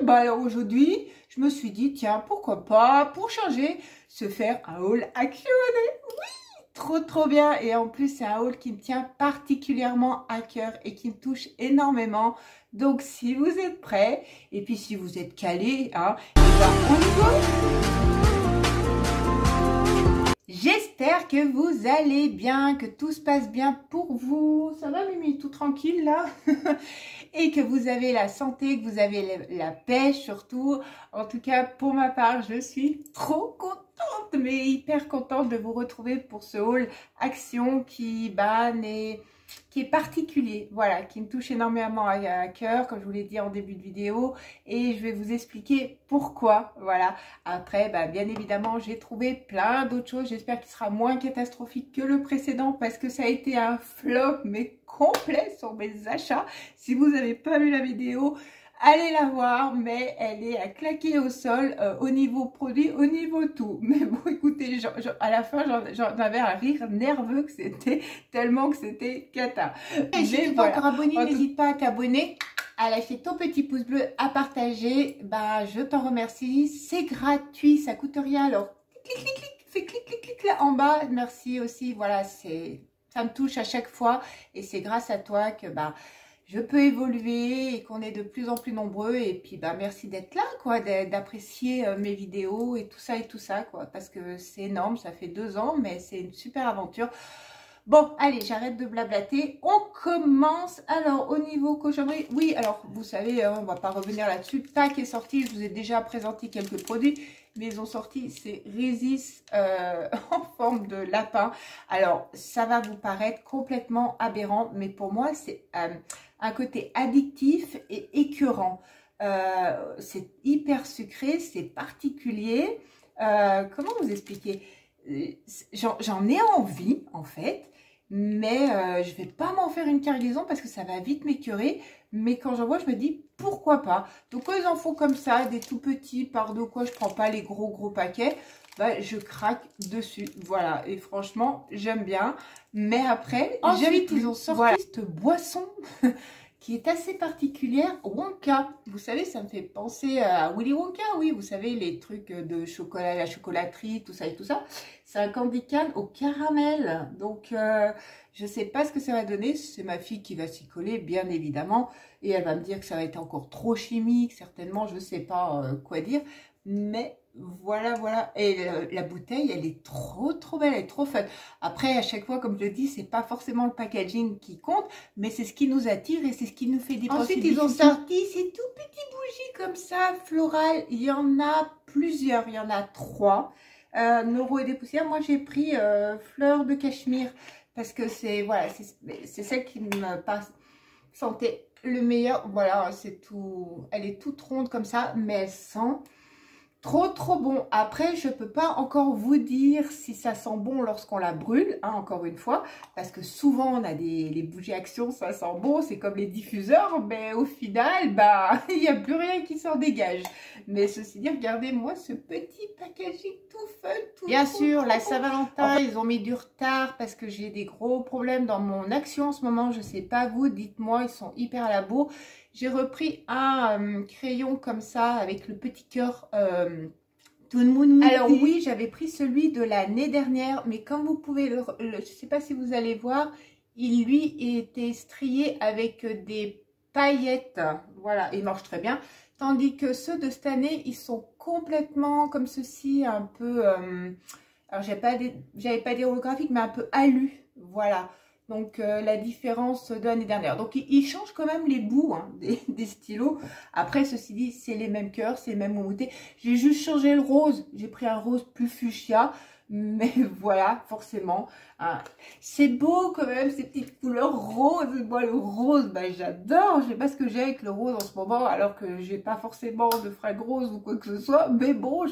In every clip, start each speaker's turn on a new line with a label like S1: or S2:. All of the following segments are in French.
S1: Bah alors aujourd'hui, je me suis dit, tiens, pourquoi pas, pour changer, se faire un haul actionné. Oui, trop bien. Et en plus, c'est un haul qui me tient particulièrement à cœur et qui me touche énormément. Donc, si vous êtes prêts, et puis si vous êtes calés, hein, et ben, on y va. J'espère que vous allez bien, que tout se passe bien pour vous. Ça va, Mimi, tout tranquille là? Et que vous avez la santé, que vous avez la pêche surtout. En tout cas, pour ma part, je suis trop contente, mais hyper contente de vous retrouver pour ce haul action qui est particulier, voilà, qui me touche énormément à cœur, comme je vous l'ai dit en début de vidéo, et je vais vous expliquer pourquoi, voilà. Après, bien évidemment, j'ai trouvé plein d'autres choses, j'espère qu'il sera moins catastrophique que le précédent, parce que ça a été un flop, mais complet sur mes achats. Si vous n'avez pas vu la vidéo, allez la voir, mais elle est à claquer au sol au niveau produit, au niveau tout. Mais bon, écoutez, à la fin, j'en avais un rire nerveux que c'était tellement que c'était cata. Et si tu n'es pas encore abonné, n'hésite pas à t'abonner, à lâcher ton petit pouce bleu, à partager. Je t'en remercie. C'est gratuit, ça coûte rien. Alors, fais clic là en bas. Merci aussi. Voilà, ça me touche à chaque fois et c'est grâce à toi que je peux évoluer et qu'on est de plus en plus nombreux. Et puis, merci d'être là, quoi, d'apprécier mes vidéos et tout ça, quoi. Parce que c'est énorme, ça fait 2 ans, mais c'est une super aventure. Bon, allez, j'arrête de blablater. On commence. Alors, au niveau cochonnerie, oui, alors, vous savez, on va pas revenir là-dessus. Tac est sorti, je vous ai déjà présenté quelques produits. Mais ils ont sorti ces Résis en forme de lapin. Alors, ça va vous paraître complètement aberrant, mais pour moi, c'est un côté addictif et écœurant. C'est hyper sucré, c'est particulier. Comment vous expliquer? J'en ai envie, en fait, mais je vais pas m'en faire une cargaison parce que ça va vite m'écœurer. Mais quand j'en vois, je me dis pourquoi pas. Donc quand ils en font comme ça, des tout petits, par de quoi je prends pas les gros paquets, je craque dessus. Voilà, et franchement, j'aime bien. Mais après, ensuite, ils ont sorti cette boisson qui est assez particulière, Wonka. Vous savez, ça me fait penser à Willy Wonka, oui, vous savez, les trucs de chocolat, la chocolaterie, tout ça et tout ça. C'est un candy can au caramel. Donc, je sais pas ce que ça va donner. C'est ma fille qui va s'y coller, bien évidemment. Et elle va me dire que ça va être encore trop chimique, certainement, je sais pas quoi dire. Mais voilà. Et la bouteille, elle est trop belle, elle est trop fun. Après, à chaque fois, comme je le dis, c'est pas forcément le packaging qui compte, mais c'est ce qui nous attire et c'est ce qui nous fait dépenser. Ensuite, ils ont sorti ces tout petits bougies comme ça, florales. Il y en a plusieurs, il y en a 3. Noro et des poussières. Moi, j'ai pris fleur de cachemire parce que c'est celle qui me sentait le meilleur. Voilà, c'est tout. Elle est toute ronde comme ça, mais elle sent trop bon. Après, je peux pas encore vous dire si ça sent bon lorsqu'on la brûle, hein, encore une fois, parce que souvent on a les bougies action, ça sent bon, c'est comme les diffuseurs, mais au final, il n'y a plus rien qui s'en dégage. Mais ceci dit, regardez-moi ce petit packaging tout fun, tout bien sûr, la Saint-Valentin, ils ont mis du retard parce que j'ai des gros problèmes dans mon action en ce moment, je sais pas vous, dites-moi, ils sont hyper à la bourre. J'ai repris un crayon comme ça avec le petit cœur alors oui, j'avais pris celui de l'année dernière, mais comme vous pouvez, je ne sais pas si vous allez voir, il lui était strié avec des paillettes. Voilà, il marche très bien. Tandis que ceux de cette année, ils sont complètement comme ceci, un peu... alors, j'avais pas des holographiques, mais un peu alu. Voilà. Donc, la différence de l'année dernière. Donc, il change quand même les bouts hein, des stylos. Après, ceci dit, c'est les mêmes cœurs, c'est les mêmes moumoutées. J'ai juste changé le rose. J'ai pris un rose plus fuchsia. Mais voilà, forcément. Hein. C'est beau quand même, ces petites couleurs roses. Moi, le rose, j'adore. Je sais pas ce que j'ai avec le rose en ce moment, alors que j'ai pas forcément de fringues roses ou quoi que ce soit. Mais bon,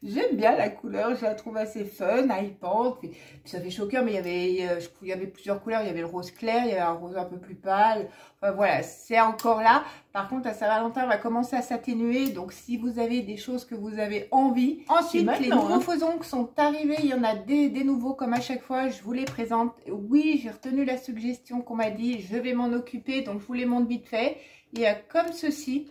S1: j'aime bien la couleur. Je la trouve assez fun, hypante. Puis ça fait choqueur, mais il y avait plusieurs couleurs. Il y avait le rose clair, il y avait un rose un peu plus pâle. Enfin voilà, c'est encore là. Par contre, la Saint-Valentin va commencer à s'atténuer. Donc, si vous avez des choses que vous avez envie. Ensuite, les nouveaux faisons qui sont arrivés. Il y en a des nouveaux comme à chaque fois. Je vous les présente. Oui, j'ai retenu la suggestion qu'on m'a dit. Je vais m'en occuper. Donc, je vous les montre vite fait. Il y a comme ceci.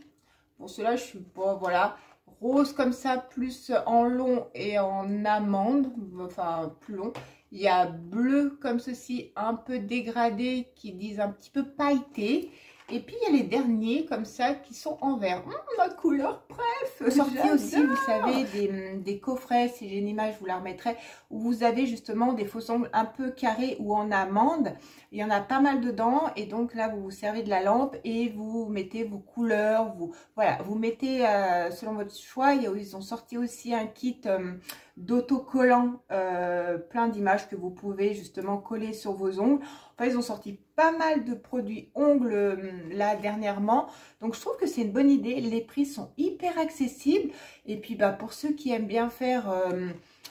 S1: Pour cela, je suis pas, voilà, rose comme ça, plus en long et en amande, enfin plus long. Il y a bleu comme ceci, un peu dégradé, qui disent un petit peu pailleté. Et puis il y a les derniers comme ça qui sont en vert. Ma couleur bref. Sorti aussi, vous savez, des coffrets, si j'ai une image, je vous la remettrai, où vous avez justement des faux ongles un peu carrés ou en amande. Il y en a pas mal dedans et donc là vous vous servez de la lampe et vous mettez vos couleurs, voilà, vous mettez selon votre choix. Ils ont sorti aussi un kit d'autocollants, plein d'images que vous pouvez justement coller sur vos ongles. Enfin, ils ont sorti pas mal de produits ongles là dernièrement, donc je trouve que c'est une bonne idée. Les prix sont hyper accessibles et puis bah pour ceux qui aiment bien faire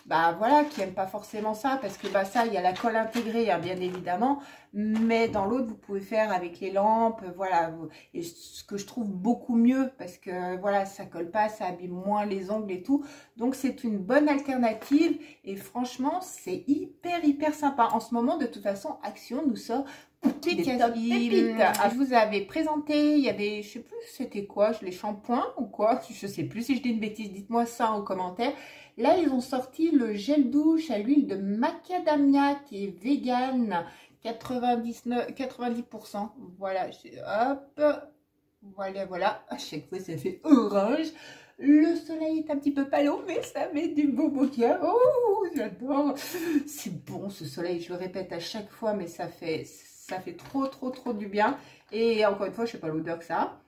S1: bah voilà, qui n'aiment pas forcément ça, parce que bah ça, il y a la colle intégrée, hein, bien évidemment, mais dans l'autre, vous pouvez faire avec les lampes, voilà, et ce que je trouve beaucoup mieux, parce que voilà, ça colle pas, ça abîme moins les ongles et tout, donc c'est une bonne alternative, et franchement, c'est hyper sympa. En ce moment, de toute façon, Action nous sort des pépites. Je vous avais présenté, il y avait, je sais plus c'était quoi, les shampoings ou quoi, je sais plus si je dis une bêtise, dites-moi ça en commentaire. Là, ils ont sorti le gel douche à l'huile de macadamia qui est vegan, 90%. Voilà, hop, voilà. À chaque fois, ça fait orange. Le soleil est un petit peu palo, mais ça met du beau bokeh. Oh, j'adore. C'est bon ce soleil, je le répète à chaque fois, mais ça fait trop du bien. Et encore une fois, je sais pas l'odeur que ça a.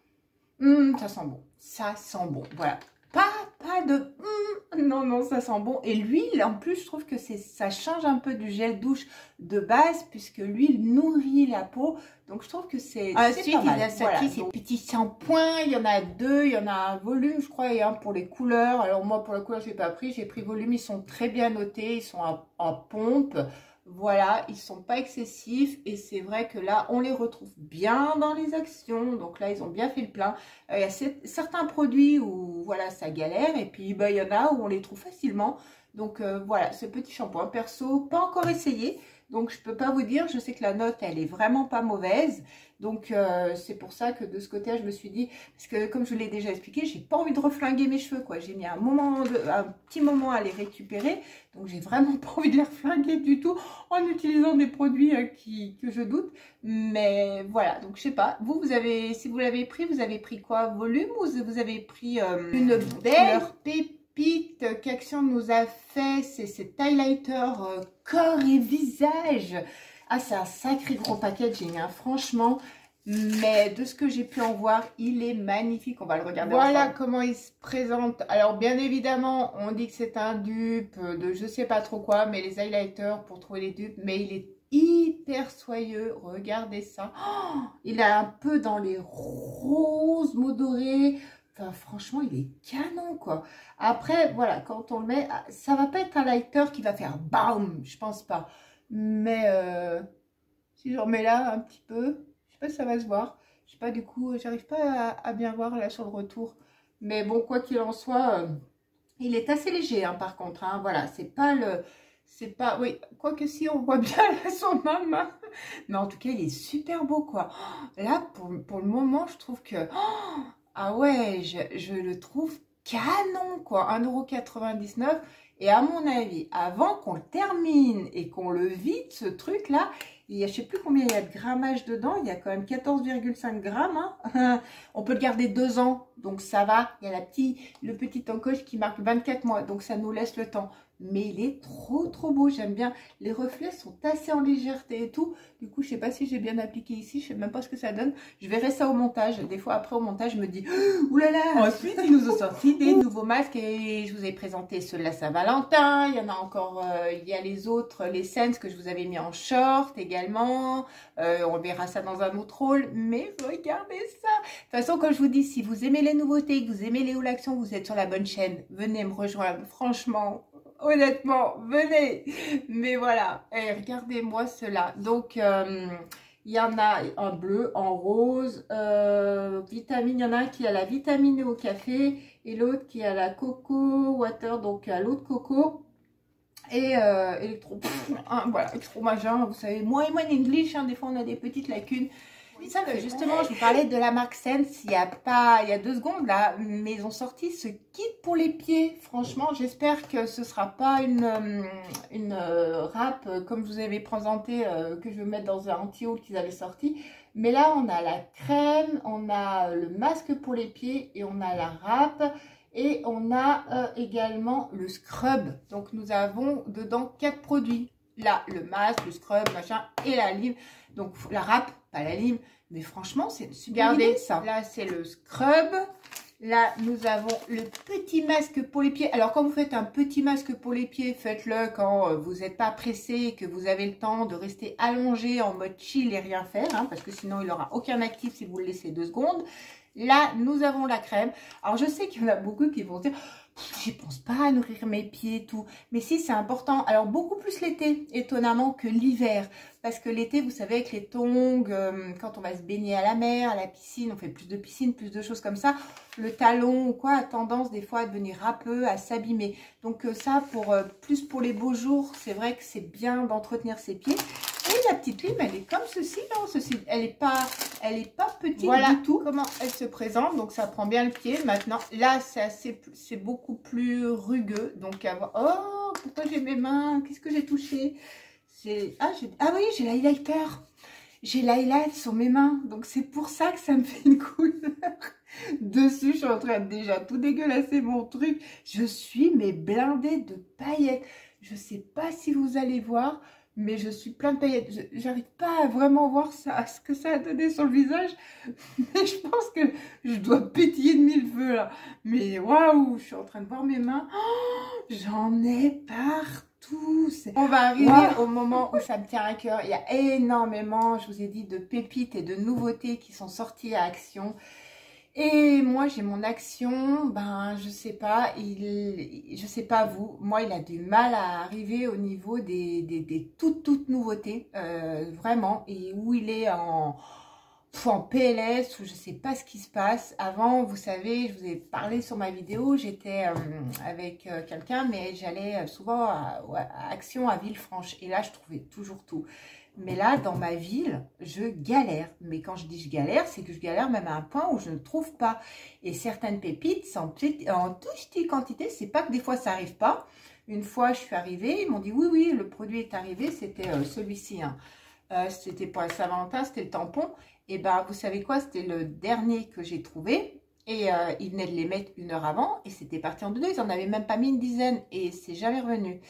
S1: Ça sent bon. Ça sent bon. Voilà. Pas de non, ça sent bon. Et l'huile, en plus, je trouve que ça change un peu du gel douche de base, puisque l'huile nourrit la peau. Donc, je trouve que c'est ensuite, pas mal. Il y a sorti ces petits shampoings. Il y en a deux. Il y en a un volume, je crois, et un pour les couleurs. Alors, moi, pour la couleur, je n'ai pas pris. J'ai pris volume. Ils sont très bien notés. Ils sont en pompe. Voilà, ils sont pas excessifs et c'est vrai que là, on les retrouve bien dans les actions. Donc là, ils ont bien fait le plein. Il y a certains produits où, voilà, ça galère. Et puis, bah, il y en a où on les trouve facilement. Donc, voilà, ce petit shampoing. Perso, pas encore essayé. Donc, je peux pas vous dire. Je sais que la note, elle est vraiment pas mauvaise. Donc, c'est pour ça que de ce côté-là, je me suis dit, parce que comme je l'ai déjà expliqué, j'ai pas envie de reflinguer mes cheveux, quoi. J'ai mis un petit moment à les récupérer. Donc, j'ai vraiment pas envie de les reflinguer du tout en utilisant des produits que je doute. Mais voilà, donc je sais pas. Si vous l'avez pris, vous avez pris quoi? Volume ou vous avez pris une belle pépite qu'Action nous a fait? C'est cet highlighter corps et visage. Ah, c'est un sacré gros packaging, hein, franchement. Mais de ce que j'ai pu en voir, il est magnifique. On va le regarder ensemble. Voilà comment il se présente. Alors, bien évidemment, on dit que c'est un dupe de je sais pas trop quoi, mais les highlighters pour trouver les dupes. Mais il est hyper soyeux. Regardez ça. Oh, il est un peu dans les roses mots dorés. Enfin, franchement, il est canon, quoi. Après, voilà, quand on le met, ça va pas être un lighter qui va faire BAM, je pense pas. Mais si je remets là un petit peu, je sais pas si ça va se voir. Je sais pas, du coup, j'arrive pas à bien voir là sur le retour. Mais bon, quoi qu'il en soit, il est assez léger, hein, par contre. Hein, voilà, c'est pas, oui, quoique si on voit bien là sur ma main. Mais en tout cas, il est super beau, quoi. Là, pour le moment, je trouve que, ah ouais, je le trouve canon, quoi. 1,99 €. Et à mon avis, avant qu'on le termine et qu'on le vide, ce truc-là, il y a, je sais plus combien il y a de grammage dedans. Il y a quand même 14,5 grammes. Hein. On peut le garder 2 ans, donc ça va. Il y a le petit encoche qui marque 24 mois, donc ça nous laisse le temps. Mais il est trop beau, j'aime bien. Les reflets sont assez en légèreté et tout. Du coup, je sais pas si j'ai bien appliqué ici, je sais même pas ce que ça donne. Je verrai ça au montage. Des fois, après au montage, je me dis, oulala. Ensuite, ils nous ont sorti des nouveaux masques et je vous ai présenté ceux de la Saint-Valentin. Il y en a encore, il y a les autres, les Sense que je vous avais mis en short également. On verra ça dans un autre rôle. Mais regardez ça. De toute façon, comme je vous dis, si vous aimez les nouveautés, que vous aimez les hauts actions, vous êtes sur la bonne chaîne. Venez me rejoindre. Franchement, honnêtement, venez. Mais voilà, et regardez-moi cela. Donc, il y en a en bleu, en rose, vitamine. Il y en a un qui a la vitamine au café et l'autre qui a la coco water, donc à l'eau de coco. Et électro, voilà, extra magin, vous savez, moi et moi en English, hein, des fois on a des petites lacunes. Oui, ça, justement, je vous parlais de la marque Sense il y a 2 secondes là, mais ils ont sorti ce kit pour les pieds. Franchement, j'espère que ce sera pas une râpe comme je vous avais présenté, que je vais mettre dans un tuyau qu'ils avaient sorti. Mais là, on a la crème, on a le masque pour les pieds et on a la râpe. Et on a également le scrub. Donc, nous avons dedans 4 produits. Là, le masque, le scrub, machin, et la lime. Donc, la râpe, pas la lime. Mais franchement, c'est une super idée, ça. Là, c'est le scrub. Là, nous avons le petit masque pour les pieds. Alors, quand vous faites un petit masque pour les pieds, faites-le quand vous n'êtes pas pressé, que vous avez le temps de rester allongé en mode chill et rien faire. Hein, parce que sinon, il n'aura aucun actif si vous le laissez 2 secondes. Là, nous avons la crème. Alors, je sais qu'il y en a beaucoup qui vont dire « Je pense pas à nourrir mes pieds et tout. » Mais si, c'est important. Alors, beaucoup plus l'été, étonnamment, que l'hiver. Parce que l'été, vous savez, avec les tongs, quand on va se baigner à la mer, à la piscine, on fait plus de piscine, plus de choses comme ça. Le talon ou quoi a tendance des fois à devenir râpeux, à s'abîmer. Donc, ça, plus pour les beaux jours, c'est vrai que c'est bien d'entretenir ses pieds. Et la petite lime, elle est comme ceci, non, ceci, elle est pas petite du tout. Comment elle se présente, donc ça prend bien le pied. Maintenant, là, c'est beaucoup plus rugueux. Donc, oh, pourquoi j'ai mes mains? Qu'est-ce que j'ai touché? Ah oui, j'ai l'highlighter. J'ai l'highlight sur mes mains, donc c'est pour ça que ça me fait une couleur. Dessus, je suis en train de déjà tout dégueulasser mon truc. Je suis mais blindée de paillettes. Je sais pas si vous allez voir, mais je suis plein de paillettes. J'arrive pas à vraiment voir ça, ce que ça a donné sur le visage. Mais je pense que je dois pétiller de 1000 feux là. Mais waouh, je suis en train de voir mes mains. Oh, j'en ai partout. On va arriver au moment où ça me tient à cœur. Il y a énormément, je vous ai dit, de pépites et de nouveautés qui sont sorties à Action. Et moi, j'ai mon Action, ben, je sais pas, je sais pas vous, moi, il a du mal à arriver au niveau des toutes nouveautés, vraiment, et où il est en PLS, où je sais pas ce qui se passe. Avant, vous savez, je vous ai parlé sur ma vidéo, j'étais avec quelqu'un, mais j'allais souvent à Action à Villefranche, et là, je trouvais toujours tout. Mais là, dans ma ville, je galère. Mais quand je dis je galère, c'est que je galère même à un point où je ne trouve pas. Et certaines pépites, en toute petite quantité, c'est pas que des fois ça arrive pas. Une fois, je suis arrivée, ils m'ont dit oui, le produit est arrivé, c'était celui-ci. Hein. C'était pour la Saint-Valentin, c'était le tampon. Et ben, vous savez quoi, c'était le dernier que j'ai trouvé. Et ils venaient de les mettre 1 heure avant. Et c'était parti en 2. Ils en avaient même pas mis une dizaine. Et c'est jamais revenu.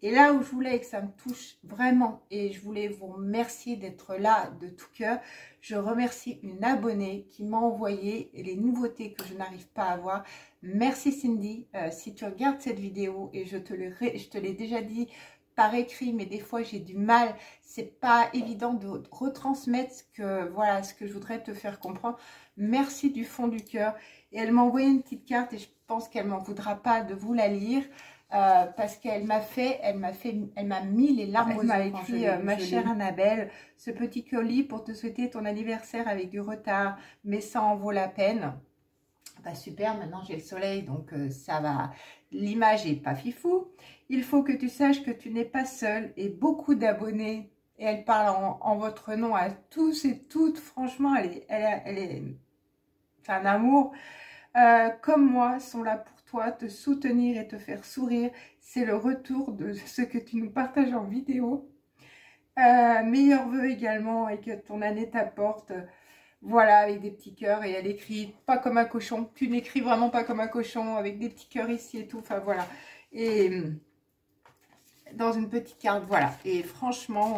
S1: Et là où je voulais que ça me touche vraiment, et je voulais vous remercier d'être là de tout cœur, je remercie une abonnée qui m'a envoyé les nouveautés que je n'arrive pas à voir. Merci Cindy, si tu regardes cette vidéo, et je te l'ai déjà dit par écrit, mais des fois j'ai du mal, c'est pas évident de retransmettre ce que je voudrais te faire comprendre. Merci du fond du cœur. Et elle m'a envoyé une petite carte, et je pense qu'elle m'en voudra pas de vous la lire. Parce qu'elle m'a mis les larmes aux yeux. Elle m'a écrit ma chère Annabelle, ce petit colis pour te souhaiter ton anniversaire avec du retard, mais ça en vaut la peine. Bah super, maintenant j'ai le soleil, donc ça va. L'image est pas fifou. Il faut que tu saches que tu n'es pas seule et beaucoup d'abonnés. Et elle parle en votre nom à tous et toutes. Franchement, c'est un amour. Comme moi, sont là pour toi, te soutenir et te faire sourire. C'est le retour de ce que tu nous partages en vidéo. Meilleurs vœux également, et que ton année t'apporte. Voilà, avec des petits cœurs. Et elle écrit pas comme un cochon. Tu n'écris vraiment pas comme un cochon, avec des petits cœurs ici et tout. Enfin voilà. Et dans une petite carte, voilà. Et franchement,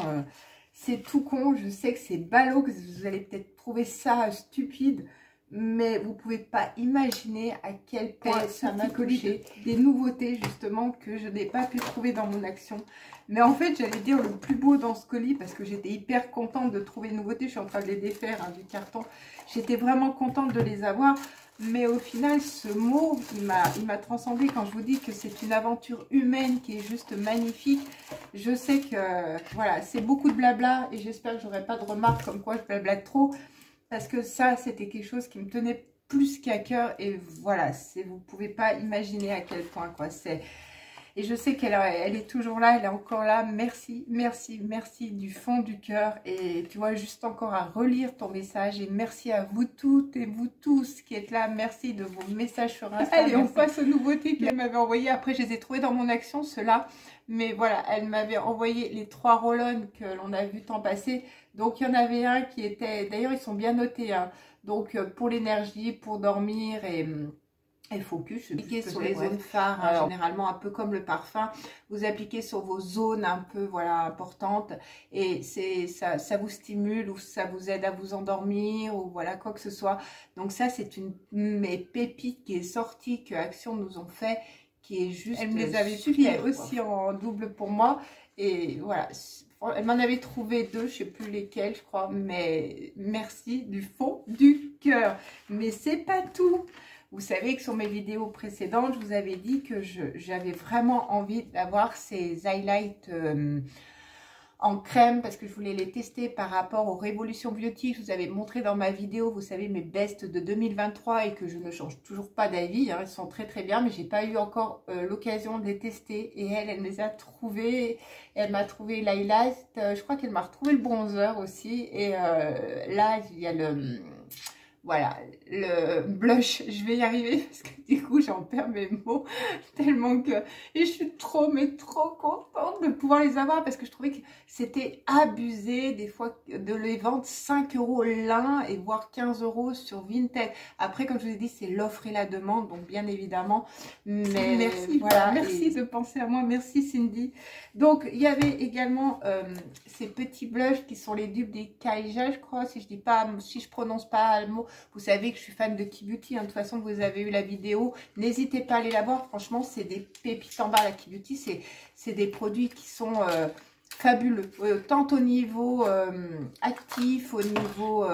S1: c'est tout con. Je sais que c'est ballot, que vous allez peut-être trouver ça stupide. Mais vous pouvez pas imaginer à quel point ça m'a touché. Des nouveautés justement que je n'ai pas pu trouver dans mon Action. Mais en fait, j'allais dire le plus beau dans ce colis, parce que j'étais hyper contente de trouver des nouveautés. Je suis en train de les défaire du carton. J'étais vraiment contente de les avoir. Mais au final, ce mot, il m'a transcendé. Quand je vous dis que c'est une aventure humaine qui est juste magnifique, je sais que voilà, c'est beaucoup de blabla, et j'espère que j'aurai pas de remarques comme quoi je blablate trop. Parce que ça, c'était quelque chose qui me tenait plus qu'à cœur. Et voilà, vous ne pouvez pas imaginer à quel point, quoi. Et je sais qu'elle elle est toujours là, elle est encore là. Merci, merci, merci du fond du cœur. Et tu vois, juste encore à relire ton message. Et merci à vous toutes et vous tous qui êtes là. Merci de vos messages sur Insta. Allez, on passe aux nouveautés qu'elle m'avait envoyées. Après, je les ai trouvées dans mon action, ceux-là. Mais voilà, elle m'avait envoyé les 3 roll-on que l'on a vu tant passer. Donc, il y en avait un qui était... D'ailleurs, ils sont bien notés. Hein. Donc, pour l'énergie, pour dormir et focus, appliquer sur les zones phares, hein, généralement un peu comme le parfum, vous appliquez sur vos zones un peu voilà importantes et ça vous stimule ou ça vous aide à vous endormir ou voilà quoi que ce soit. Donc ça c'est une mes pépites qui est sortie que Action nous ont fait, qui est juste elle me les avait super aussi en double pour moi et voilà. Elle m'en avait trouvé 2, je sais plus lesquels, je crois, mais merci du fond du cœur. Mais c'est pas tout. Vous savez que sur mes vidéos précédentes, je vous avais dit que j'avais vraiment envie d'avoir ces highlights en crème parce que je voulais les tester par rapport aux Révolution Beauty. Je vous avais montré dans ma vidéo, vous savez, mes bests de 2023 et que je ne change toujours pas d'avis. Hein, ils sont très très bien, mais j'ai pas eu encore l'occasion de les tester. Et elle me les a trouvés. Elle m'a trouvé l'highlight. Je crois qu'elle m'a retrouvé le bronzer aussi. Et là, il y a le... Voilà, le blush, je vais y arriver parce que du coup j'en perds mes mots tellement que... Et je suis trop, mais trop contente de pouvoir les avoir parce que je trouvais que c'était abusé des fois de les vendre 5 € l'un et voire 15 € sur Vinted. Après, comme je vous ai dit, c'est l'offre et la demande, donc bien évidemment. Mais merci, voilà, merci de penser à moi, merci Cindy. Donc il y avait également ces petits blushs qui sont les dupes des Kaija, je crois, si je prononce pas le mot. Vous savez que je suis fan de Key Beauty, hein. De toute façon vous avez eu la vidéo, n'hésitez pas à aller la voir, franchement c'est des pépites en bas. La Key Beauty, c'est des produits qui sont fabuleux, tant au niveau actif, au niveau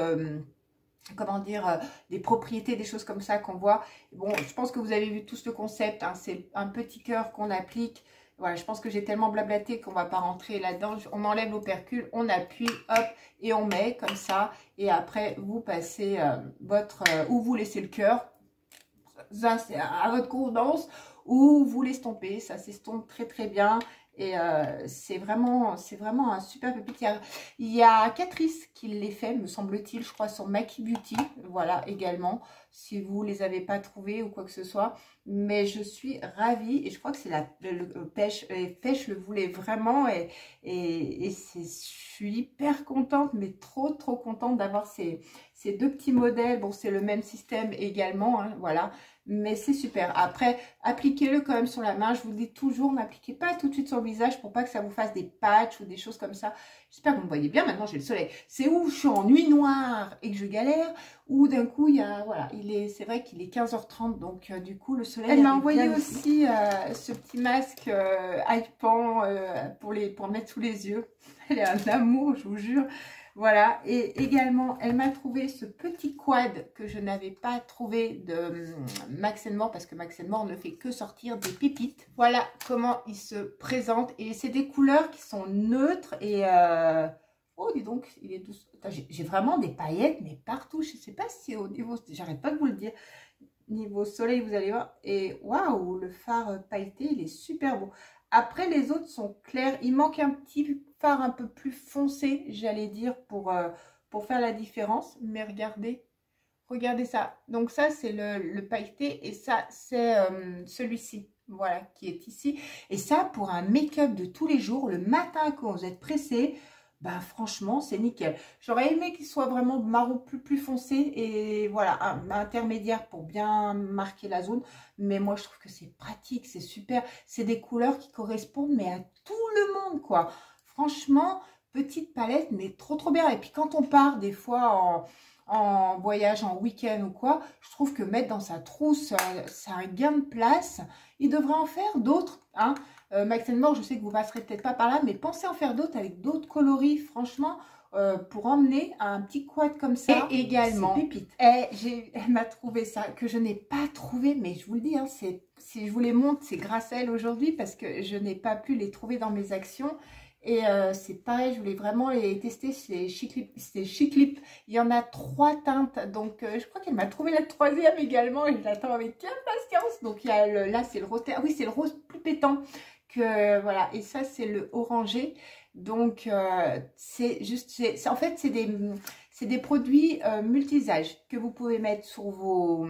S1: comment dire, des propriétés, des choses comme ça qu'on voit. Bon, je pense que vous avez vu tous le concept, hein. C'est un petit cœur qu'on applique. Voilà, je pense que j'ai tellement blablaté qu'on va pas rentrer là-dedans. On enlève l'opercule, on appuie, hop, et on met comme ça. Et après, vous passez ou vous laissez le cœur. Ça, c'est à votre convenance. Ou vous l'estompez. Ça s'estompe très très bien. Et c'est vraiment un super pépite. Il y a Catrice qui les fait, me semble-t-il, je crois, sur Maki Beauty. Voilà, également, si vous les avez pas trouvés ou quoi que ce soit. Mais je suis ravie et je crois que c'est Pêche le voulait vraiment et je suis hyper contente, mais trop contente d'avoir ces 2 petits modèles. Bon, c'est le même système également, hein, voilà. Mais c'est super. Après, appliquez-le quand même sur la main. Je vous le dis toujours, n'appliquez pas tout de suite sur le visage pour pas que ça vous fasse des patchs ou des choses comme ça. J'espère que vous me voyez bien. Maintenant, j'ai le soleil. C'est où je suis en nuit noire et que je galère, ou d'un coup, il y a, voilà, c'est vrai qu'il est 15h30, donc du coup, le soleil... Elle m'a envoyé aussi ce petit masque hypant pour le mettre sous les yeux. Elle est un amour, je vous jure. Voilà, et également, elle m'a trouvé ce petit quad que je n'avais pas trouvé de Max & More, parce que Max & More ne fait que sortir des pépites. Voilà comment il se présente, et c'est des couleurs qui sont neutres, et... Oh, dis donc, il est douce. J'ai vraiment des paillettes, mais partout. Je ne sais pas si au niveau... J'arrête pas de vous le dire. Niveau soleil, vous allez voir. Et waouh, le fard pailleté, il est super beau. Après, les autres sont clairs. Il manque un petit fard un peu plus foncé, j'allais dire, pour faire la différence. Mais regardez ça. Donc ça, c'est le pailleté et ça, c'est celui-ci. Voilà, qui est ici. Et ça, pour un make-up de tous les jours, le matin quand vous êtes pressé, bah franchement, c'est nickel. J'aurais aimé qu'il soit vraiment marron plus foncé et voilà, un intermédiaire pour bien marquer la zone. Mais moi, je trouve que c'est pratique, c'est super. C'est des couleurs qui correspondent, mais à tout le monde, quoi. Franchement, petite palette, mais trop bien. Et puis, quand on part des fois en voyage, en week-end ou quoi, je trouve que mettre dans sa trousse, c'est un gain de place. Il devrait en faire d'autres, hein. Max & More, je sais que vous passerez peut-être pas par là, mais pensez en faire d'autres avec d'autres coloris, franchement, pour emmener un petit quad comme ça. Et également, elle m'a trouvé ça, que je n'ai pas trouvé, mais je vous le dis, hein, si je vous les montre, c'est grâce à elle aujourd'hui, parce que je n'ai pas pu les trouver dans mes actions. Et c'est pareil, je voulais vraiment les tester, c'est Chic Lip. Il y en a 3 teintes, donc je crois qu'elle m'a trouvé la 3e également et je l'attends avec impatience. Donc il y a là c'est le rose, oui c'est le rose plus pétant. que voilà, et ça c'est le orangé. Donc c'est juste, en fait c'est des produits multi-usages que vous pouvez mettre sur vos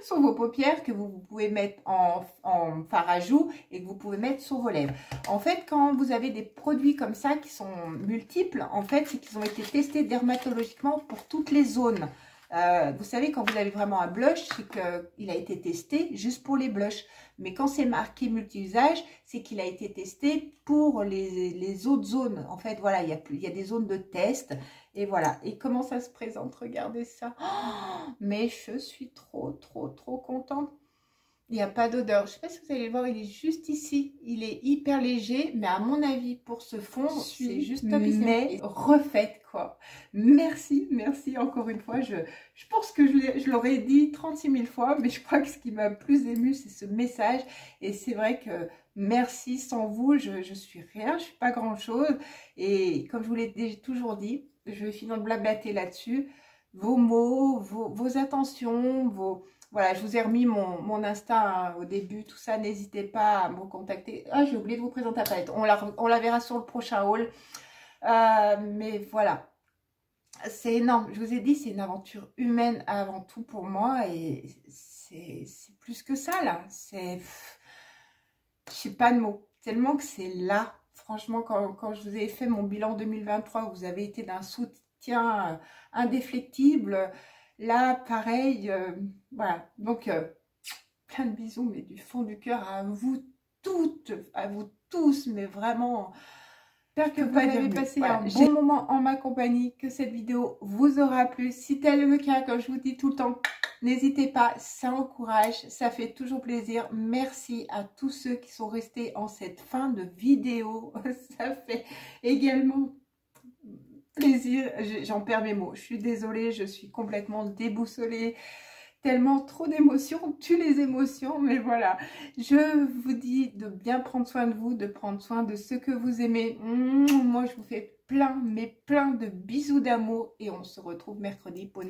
S1: sur vos paupières, que vous pouvez mettre en fard à joues et que vous pouvez mettre sur vos lèvres. En fait, quand vous avez des produits comme ça qui sont multiples, en fait, c'est qu'ils ont été testés dermatologiquement pour toutes les zones. Vous savez, quand vous avez vraiment un blush, c'est qu'il a été testé juste pour les blushs. Mais quand c'est marqué multi-usage, c'est qu'il a été testé pour les autres zones. En fait, voilà, il y a des zones de test. Et voilà. Et comment ça se présente? Regardez ça. Oh, mais je suis trop contente. Il n'y a pas d'odeur. Je ne sais pas si vous allez le voir, il est juste ici. Il est hyper léger, mais à mon avis, pour se fondre, c'est juste topissime. Mais refaite, quoi. Merci, merci encore une fois. Je pense que je l'aurais dit 36 000 fois, mais je crois que ce qui m'a plus ému, c'est ce message. Et c'est vrai que merci, sans vous, je suis rien, je suis pas grand-chose. Et comme je vous l'ai toujours dit, je vais finir de blablater là-dessus. Vos mots, vos attentions, Voilà, je vous ai remis mon Insta hein, au début, tout ça. N'hésitez pas à me contacter. Ah, j'ai oublié de vous présenter la palette. On la verra sur le prochain haul. Mais voilà, c'est énorme. Je vous ai dit, c'est une aventure humaine avant tout pour moi. Et c'est plus que ça, là. Je sais pas de mots. Tellement que c'est là. Franchement, quand je vous ai fait mon bilan 2023, vous avez été d'un soutien indéfectible. Là, pareil, voilà. Donc, plein de bisous, mais du fond du cœur à vous toutes, à vous tous, mais vraiment, j'espère que vous avez passé un bon moment en ma compagnie, que cette vidéo vous aura plu. Si tel est le cas, comme je vous dis tout le temps, n'hésitez pas, ça encourage, ça fait toujours plaisir. Merci à tous ceux qui sont restés en cette fin de vidéo. Ça fait également plaisir, j'en perds mes mots, je suis désolée, je suis complètement déboussolée, tellement trop d'émotions, tue les émotions, mais voilà, je vous dis de bien prendre soin de vous, de prendre soin de ceux que vous aimez. Moi je vous fais plein, mais plein de bisous d'amour et on se retrouve mercredi pour une